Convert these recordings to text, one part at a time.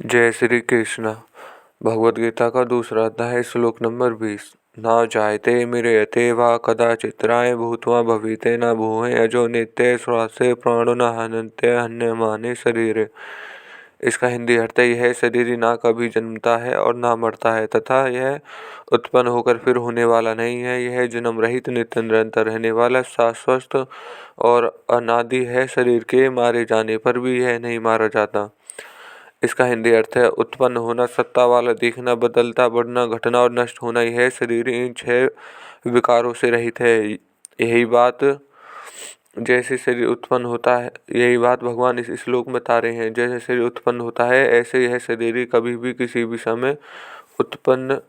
जय श्री कृष्ण। भगवद गीता का दूसरा अध्याय श्लोक नंबर 20। न जायते म्रियते वा कदाचित् राय भूत्वा भविते न भूये अजो नित्य श्वासे प्राणो न हन्यते हन्यमाने शरीरे। इसका हिंदी अर्थ है, यह शरीर ना कभी जन्मता है और ना मरता है तथा यह उत्पन्न होकर फिर होने वाला नहीं है। यह जन्म रहित नित्य निरंतर रहने वाला शाश्वत और अनादि है। शरीर के मारे जाने पर भी यह नहीं मारा जाता। इसका हिंदी अर्थ है, उत्पन्न होना, सत्ता वाला दिखना, बदलता, बढ़ना, घटना और नष्ट होना, यह शरीर इन 6 विकारों से रहित है। यही बात जैसे शरीर उत्पन्न होता है, यही बात भगवान इस श्लोक में बता रहे हैं। जैसे शरीर उत्पन्न होता है ऐसे यह शरीर कभी भी किसी भी समय उत्पन्न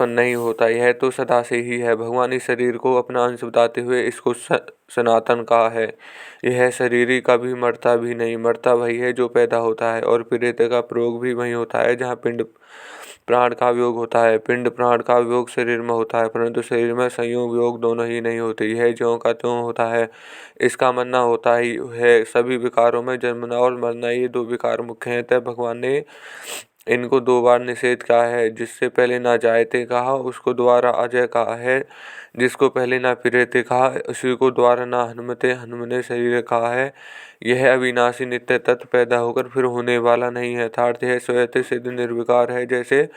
नहीं होता। यह तो सदा से ही है। भगवान इस शरीर को अपना अंश बताते हुए इसको सनातन कहा है। यह शरीर ही कभी मरता भी नहीं। मरता वही है जो पैदा होता है और प्रेत का प्रयोग भी वही होता है जहाँ पिंड प्राण का वियोग होता है। पिंड प्राण का वियोग शरीर में होता है, परंतु शरीर में संयोग वियोग दोनों ही नहीं होते। यह ज्यों का त्यों होता है। इसका मानना होता ही है सभी विकारों में जन्मना और मरना ये 2 विकार मुख्य हैं। तब भगवान ने इनको 2 बार निषेध कहा है। जिससे पहले ना जायते कहा उसको द्वारा अजय कहा है। जिसको पहले ना फिरेते कहा उसी को द्वारा ना हन्मते हन्मने शरीर कहा है। यह अविनाशी नित्य तत्व पैदा होकर फिर होने वाला नहीं है। अर्थात यह स्वतः सिद्ध निर्विकार है। जैसे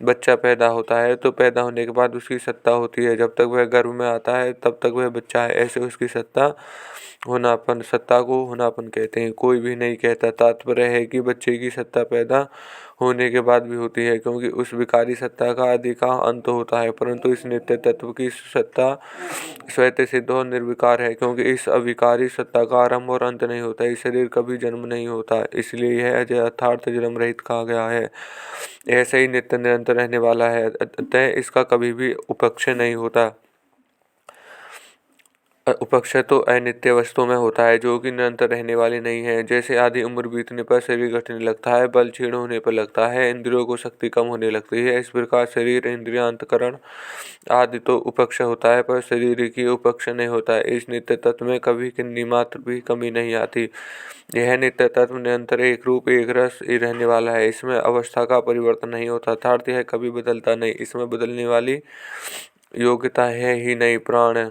बच्चा पैदा होता है तो पैदा होने के बाद उसकी सत्ता होती है। जब तक वह गर्भ में आता है तब तक वह बच्चा है। ऐसे उसकी सत्ता को होनापन कहते हैं। कोई भी नहीं कहता। तात्पर्य है कि बच्चे की सत्ता पैदा होने के बाद भी होती है, क्योंकि उस विकारी सत्ता का आदि का अंत होता है। परंतु इस नित्य तत्व की सत्ता स्वतः सिद्ध और निर्विकार है, क्योंकि इस अविकारी सत्ता का आरंभ और अंत नहीं होता। इस शरीर कभी जन्म नहीं होता, इसलिए यह अजय अर्थात जन्म रहित कहा गया है। ऐसे ही नित्य निरंतर रहने वाला है, अतः इसका कभी भी उपक्षय नहीं होता। उपक्षय तो अनित्य वस्तु में होता है जो कि निरंतर रहने वाली नहीं है। जैसे आधी उम्र बीतने पर शरीर घटने लगता है, बल क्षीण होने पर लगता है, इंद्रियों को शक्ति कम होने लगती है। इस प्रकार शरीर इंद्रिय अंतकरण आदि तो उपक्षय होता है, पर शरीर की उपक्षय नहीं होता है। इस नित्य तत्व में कभी किन्नी मात्र भी कमी नहीं आती। यह नित्य तत्व निरंतर एक रूप एक रस ही रहने वाला है। इसमें अवस्था का परिवर्तन नहीं होता, अर्थात यह कभी बदलता नहीं। इसमें बदलने वाली योग्यता है ही नहीं। प्राण,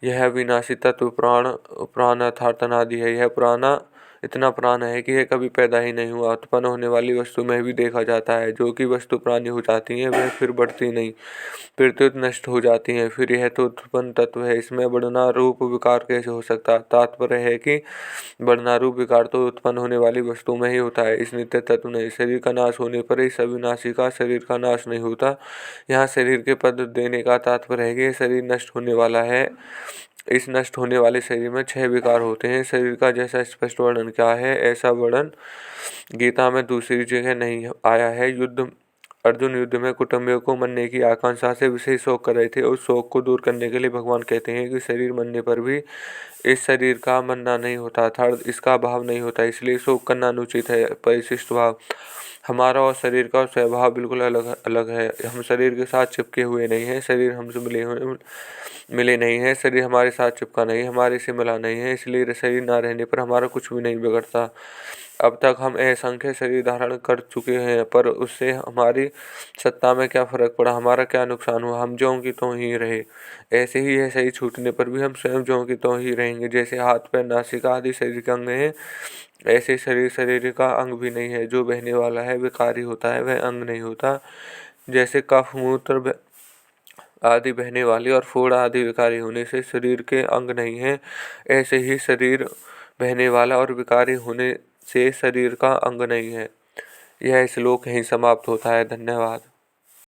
यह विनाशी तत्व प्राण अर्थात अनादि है। यह प्राण इतना प्राण है कि यह कभी पैदा ही नहीं हुआ। उत्पन्न होने वाली वस्तु में भी देखा जाता है। जो कि वस्तु प्राणी हो जाती है वह फिर बढ़ती नहीं, फिर तो नष्ट हो जाती है। फिर यह तो उत्पन्न तत्व है, इसमें बढ़ना रूप विकार कैसे हो सकता। तात्पर्य है कि बढ़ना रूप विकार तो उत्पन्न होने वाली वस्तु में ही होता है, इस नित्य तत्व नहीं। शरीर का नाश होने पर इस अविनाशी का शरीर का नाश नहीं होता। यहाँ शरीर के पद देने का तात्पर्य है कि शरीर नष्ट होने वाला है। इस नष्ट होने वाले शरीर में 6 विकार होते हैं। शरीर का जैसा स्पष्ट वर्णन क्या है ऐसा वर्णन गीता में दूसरी जगह नहीं आया है। अर्जुन युद्ध में कुटुंबियों को मरने की आकांक्षा से विशेष शोक कर रहे थे। उस शोक को दूर करने के लिए भगवान कहते हैं कि शरीर मरने पर भी इस शरीर का मरना नहीं होता, अर्थात इसका भाव नहीं होता, इसलिए शोक करना अनुचित है। परिशिष्ट भाव, हमारा और शरीर का स्वभाव बिल्कुल अलग अलग है। हम शरीर के साथ चिपके हुए नहीं हैं, शरीर हमसे मिले नहीं है। शरीर हमारे साथ चिपका नहीं, हमारे से मिला नहीं है, इसलिए शरीर ना रहने पर हमारा कुछ भी नहीं बिगड़ता। अब तक हम असंख्य शरीर धारण कर चुके हैं, पर उससे हमारी सत्ता में क्या फर्क पड़ा, हमारा क्या नुकसान हुआ। हम ज्यों की त्यों ही रहे। ऐसे ही यह शरीर छूटने पर भी हम स्वयं ज्यों की त्यों ही रहेंगे। जैसे हाथ पैर नासिका आदि शरीर के अंग हैं, ऐसे शरीर का अंग भी नहीं है। जो बहने वाला है विकारी होता है, वह अंग नहीं होता। जैसे कफ मूत्र आदि बहने वाली और फोड़ा आदि विकारी होने से शरीर के अंग नहीं है, ऐसे ही शरीर बहने वाला और विकारी होने से शरीर का अंग नहीं है। यह श्लोक यहीं समाप्त होता है। धन्यवाद।